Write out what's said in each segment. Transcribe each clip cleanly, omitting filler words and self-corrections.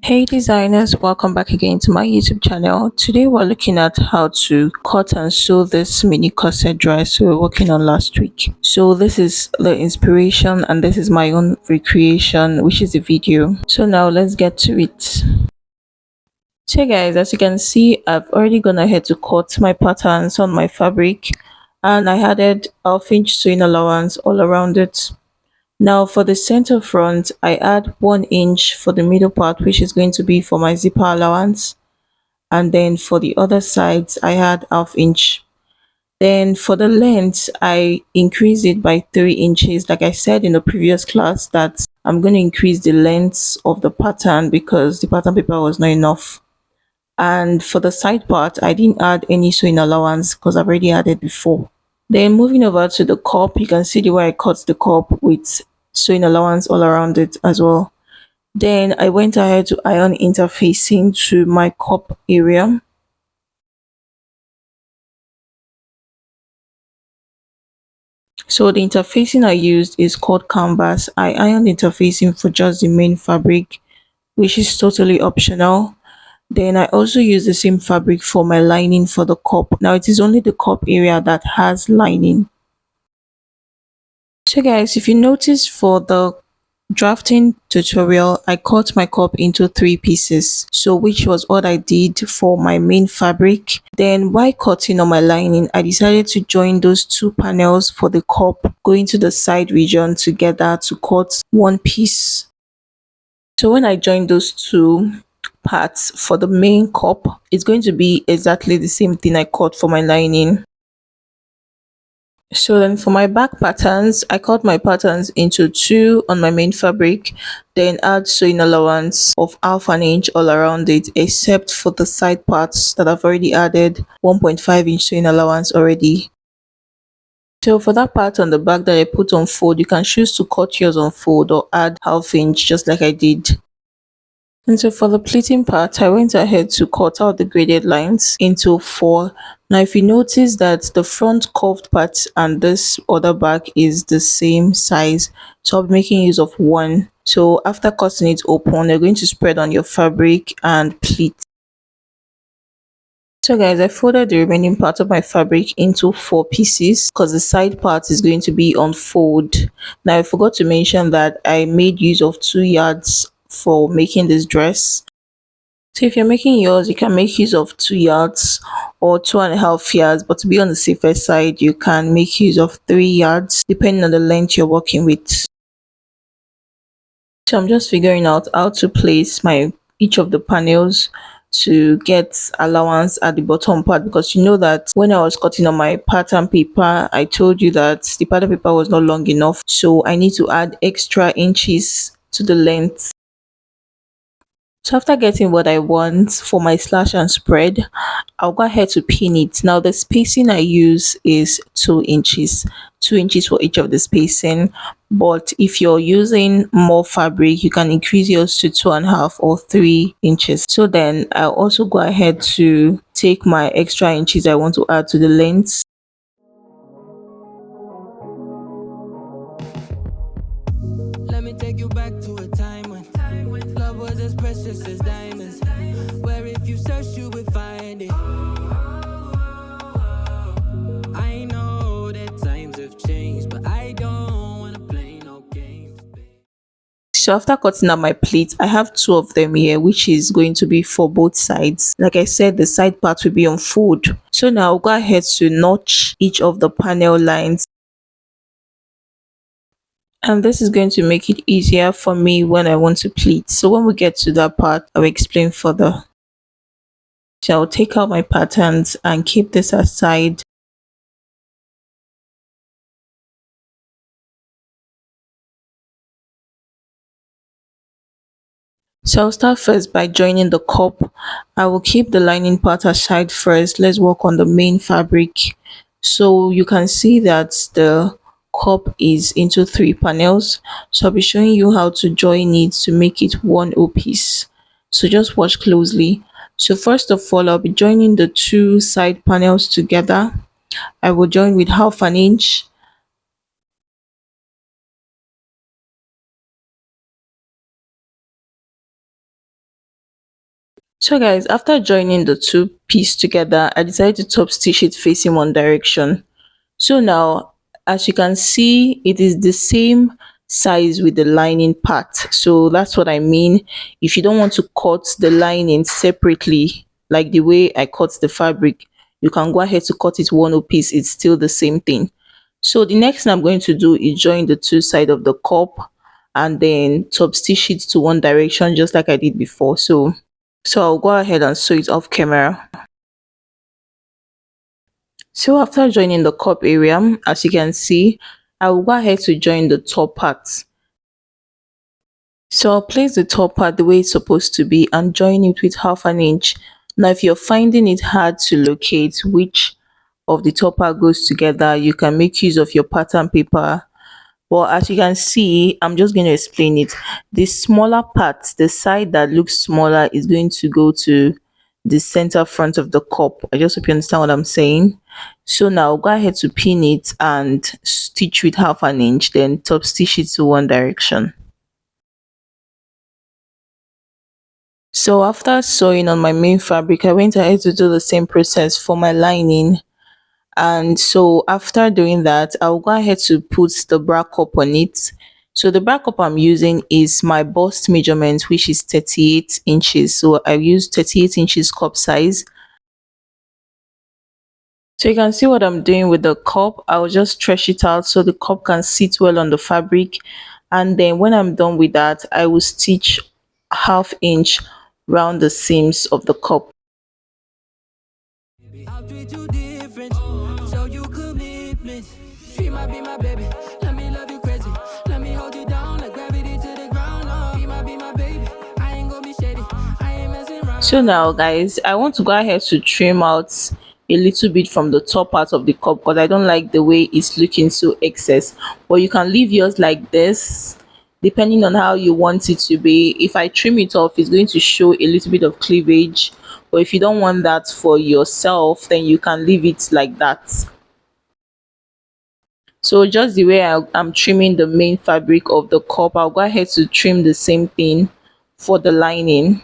Hey designers, welcome back again to my YouTube channel. Today we're looking at how to cut and sew this mini corset dress we were working on last week. So this is the inspiration and this is my own recreation, which is the video. So now let's get to it. So guys, as you can see, I've already gone ahead to cut my patterns on my fabric and I added half-inch sewing allowance all around it. Now for the center front, I add 1 inch for the middle part, which is going to be for my zipper allowance. And then for the other sides, I add half-inch. Then for the length, I increase it by 3 inches. Like I said in the previous class that I'm going to increase the length of the pattern because the pattern paper was not enough. And for the side part, I didn't add any sewing allowance because I've already added before. Then moving over to the cup, you can see the way I cut the cup with sewing allowance all around it as well. Then I went ahead to iron interfacing to my cup area. So the interfacing I used is called canvas. I ironed interfacing for just the main fabric, which is totally optional. Then I also use the same fabric for my lining for the cup. Now it is only the cup area that has lining. So guys, if you notice for the drafting tutorial, I cut my cup into 3 pieces, so which was what I did for my main fabric. Then while cutting on my lining, I decided to join those 2 panels for the cup going to the side region together to cut one piece. So when I join those two parts for the main cup, it's going to be exactly the same thing I cut for my lining. So then for my back patterns, I cut my patterns into two on my main fabric, then add sewing allowance of half an inch all around it, except for the side parts that I've already added 1.5 inch sewing allowance already. So for that part on the back that I put on fold, you can choose to cut yours on fold or add half-inch just like I did. And so for the pleating part, I went ahead to cut out the graded lines into 4. Now if you notice that the front curved part and this other back is the same size, so I'll be making use of 1. So after cutting it open, you're going to spread on your fabric and pleat. So guys, I folded the remaining part of my fabric into 4 pieces because the side part is going to be on fold. Now I forgot to mention that I made use of 2 yards for making this dress. So if you're making yours, you can make use of 2 yards or 2.5 yards, but to be on the safer side, you can make use of 3 yards depending on the length you're working with. So I'm just figuring out how to place my each of the panels to get allowance at the bottom part, because you know that when I was cutting on my pattern paper, I told you that the pattern paper was not long enough, so I need to add extra inches to the length. So after getting what I want for my slash and spread, I'll go ahead to pin it. Now the spacing I use is 2 inches, 2 inches for each of the spacing. But if you're using more fabric, you can increase yours to 2.5 or 3 inches. So then I'll also go ahead to take my extra inches I want to add to the length. Let me take you back to a time when love was as precious as diamonds. Where if you search, you would find it. I know that times have changed, but I don't wanna play no games. So after cutting out my pleats, I have 2 of them here, which is going to be for both sides. Like I said, the side part will be on fold. So now I'll go ahead to notch each of the panel lines. And this is going to make it easier for me when I want to pleat. So when we get to that part, I'll explain further. So I'll take out my patterns and keep this aside. So I'll start first by joining the cup. I will keep the lining part aside first. Let's work on the main fabric. So you can see that the cup is into 3 panels. So I'll be showing you how to join it to make it one whole piece. So just watch closely. So first of all, I'll be joining the 2 side panels together. I will join with half an inch. So guys, after joining the two pieces together, I decided to top stitch it facing one direction. So now, as you can see, it is the same size with the lining part. So that's what I mean. If you don't want to cut the lining separately, like the way I cut the fabric, you can go ahead to cut it one piece. It's still the same thing. So the next thing I'm going to do is join the two sides of the cup and then top stitch it to one direction just like I did before. So I'll go ahead and sew it off camera. So after joining the cup area, as you can see, I will go ahead to join the top part. So I'll place the top part the way it's supposed to be and join it with 1/2 inch. Now if you're finding it hard to locate which of the top part goes together, you can make use of your pattern paper. Well, as you can see, I'm just going to explain it. The smaller part, the side that looks smaller, is going to go to the center front of the cup. I just hope you understand what I'm saying. So now go ahead to pin it and stitch with 1/2 inch, then top stitch it to one direction. So after sewing on my main fabric, I went ahead to do the same process for my lining. And so after doing that, I'll go ahead to put the bra cup on it. So the bra cup I'm using is my bust measurement, which is 38 inches. So I use 38 inches cup size. So you can see what I'm doing with the cup. I'll just stretch it out so the cup can sit well on the fabric. And then when I'm done with that, I will stitch 1/2 inch round the seams of the cup. I'll treat you different, show you commitment. She might be my baby, let me love you crazy. Let me hold you down like gravity to the ground. Oh, she might be my baby, I ain't gonna be shady, I ain't messing around. So now guys, I want to go ahead to trim out a little bit from the top part of the cup because I don't like the way it's looking so excess. But you can leave yours like this depending on how you want it to be. If I trim it off, it's going to show a little bit of cleavage. But if you don't want that for yourself, then you can leave it like that. So just the way I'm trimming the main fabric of the cup, I'll go ahead to trim the same thing for the lining.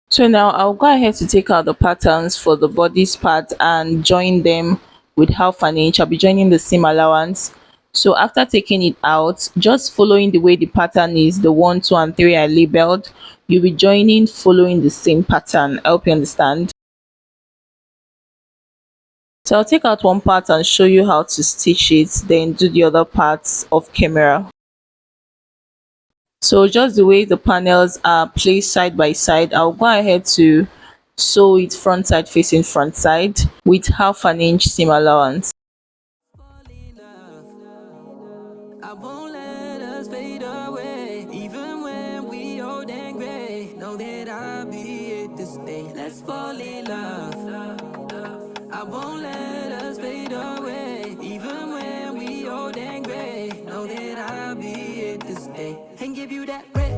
So now I'll go ahead to take out the patterns for the bodice part and join them with 1/2 inch. I'll be joining the seam allowance. So after taking it out, just following the way the pattern is, the 1, 2 and 3 I labeled, you'll be joining following the same pattern. I hope you understand. So I'll take out one part and show you how to stitch it, then do the other parts off camera. So just the way the panels are placed side by side, I'll go ahead to sew it front side facing front side with 1/2 inch seam allowance. Fall in love, I won't let us fade away. Even when we old and gray, know that I'll be here to stay. Let's fall in love, I won't let us fade away. Even when we old and gray, know that I'll be here to stay. And give you that red.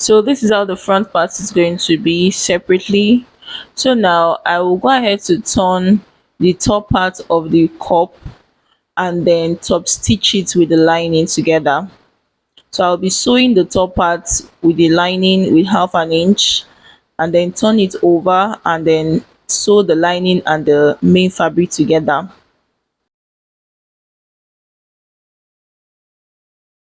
So this is how the front part is going to be separately. So now I will go ahead to turn the top part of the cup and then top stitch it with the lining together. So I'll be sewing the top part with the lining with 1/2 inch and then turn it over and then sew the lining and the main fabric together.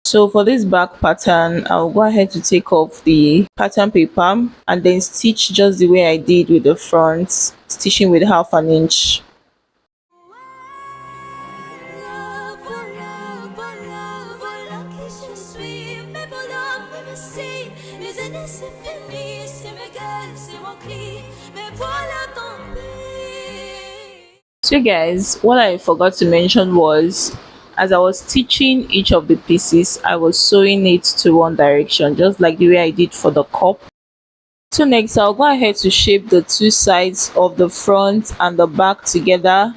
So for this back pattern, I'll go ahead to take off the pattern paper and then stitch just the way I did with the front, stitching with 1/2 inch. So guys, what I forgot to mention was as I was stitching each of the pieces, I was sewing it to one direction just like the way I did for the cup. So next I'll go ahead to shape the two sides of the front and the back together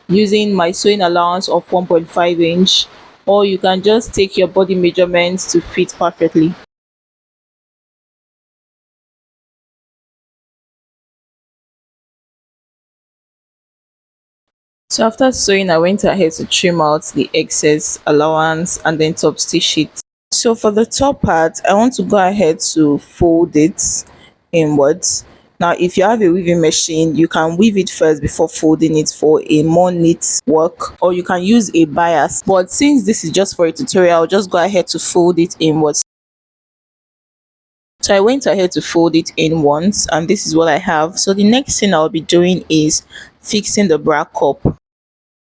using my sewing allowance of 1.5 inch, or you can just take your body measurements to fit perfectly. So after sewing, I went ahead to trim out the excess allowance and then top stitch it. So for the top part, I want to go ahead to fold it inwards. Now, if you have a weaving machine, you can weave it first before folding it for a more neat work, or you can use a bias. But since this is just for a tutorial, I'll just go ahead to fold it inwards. So I went ahead to fold it in once, and this is what I have. So the next thing I'll be doing is fixing the bra cup.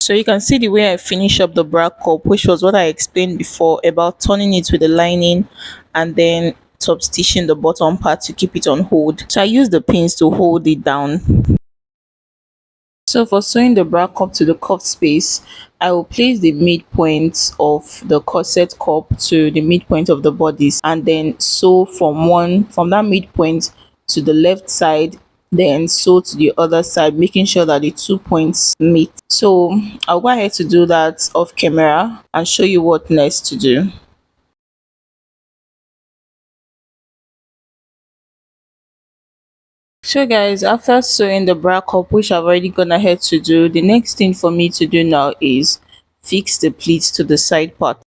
So you can see the way I finish up the bra cup, which was what I explained before about turning it with the lining and then top stitching the bottom part to keep it on hold. So I use the pins to hold it down. So for sewing the bra cup to the cuff space, I will place the midpoint of the corset cup to the midpoint of the bodice, and then sew from that midpoint to the left side, then sew to the other side, making sure that the 2 points meet. So I'll go ahead to do that off camera and show you what next to do. So guys, after sewing the bra cup, which I've already gone ahead to do, the next thing for me to do now is fix the pleats to the side part.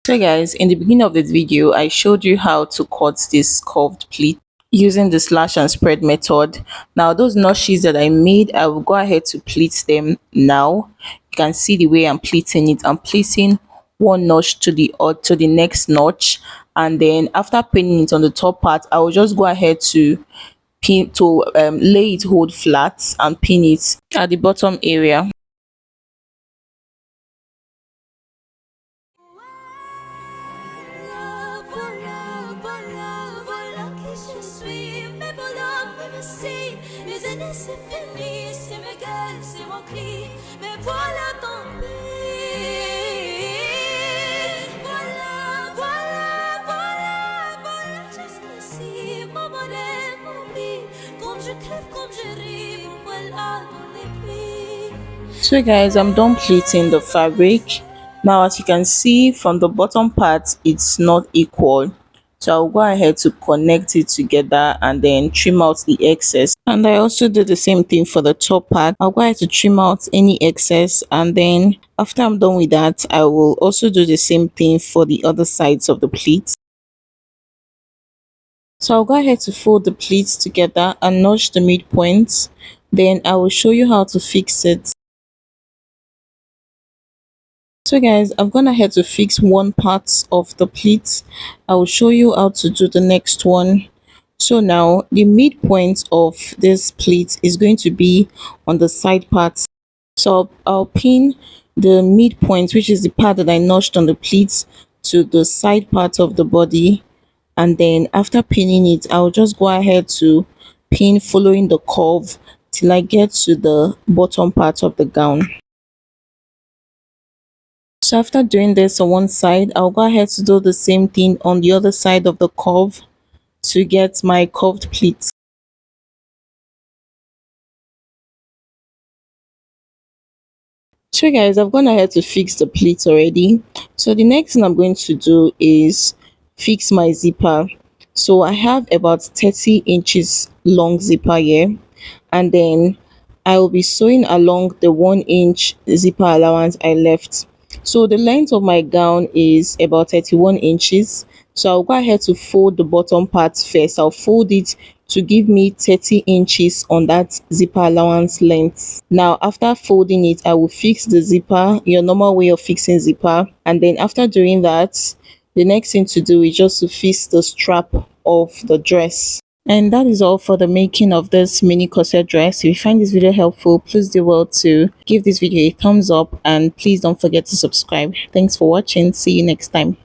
So guys, in the beginning of this video, I showed you how to cut this curved pleat using the slash and spread method. Now those notches that I made, I will go ahead to pleat them now. You can see the way I'm pleating it. I'm placing one notch to the next notch, and then after pinning it on the top part, I will just go ahead to lay it hold flat and pin it at the bottom area. Voilà, voilà, voilà qui je suis. Mais voilà, me si les années c'est fini, c'est mes gueules, c'est mon cri. Mais voilà, tant pis. Voilà, voilà, voilà, voilà jusqu'ici. Mon bonheur, mon vie. Comme je crève, comme je ris. Voilà dans les plis. So guys, I'm done pleating the fabric. Now as you can see from the bottom part, it's not equal, so I'll go ahead to connect it together and then trim out the excess. And I also do the same thing for the top part. I'll go ahead to trim out any excess, and then after I'm done with that, I will also do the same thing for the other sides of the pleats. So I'll go ahead to fold the pleats together and notch the midpoints. Then I will show you how to fix it. So guys, I've gone ahead to fix one part of the pleats. I will show you how to do the next one. So now the midpoint of this pleat is going to be on the side part. So I'll pin the midpoint, which is the part that I notched on the pleats, to the side part of the body, and then after pinning it, I'll just go ahead to pin following the curve till I get to the bottom part of the gown. So after doing this on one side, I'll go ahead to do the same thing on the other side of the curve to get my curved pleats. So guys, I've gone ahead to fix the pleats already. So the next thing I'm going to do is fix my zipper. So I have about 30 inches long zipper here, and then I will be sewing along the 1 inch zipper allowance I left. So the length of my gown is about 31 inches. So I'll go ahead to fold the bottom part first. I'll fold it to give me 30 inches on that zipper allowance length. Now after folding it, I will fix the zipper, your normal way of fixing zipper. And then after doing that, the next thing to do is just to fix the strap of the dress. And that is all for the making of this mini corset dress. If you find this video helpful, please do well to give this video a thumbs up, and please don't forget to subscribe. Thanks for watching. See you next time.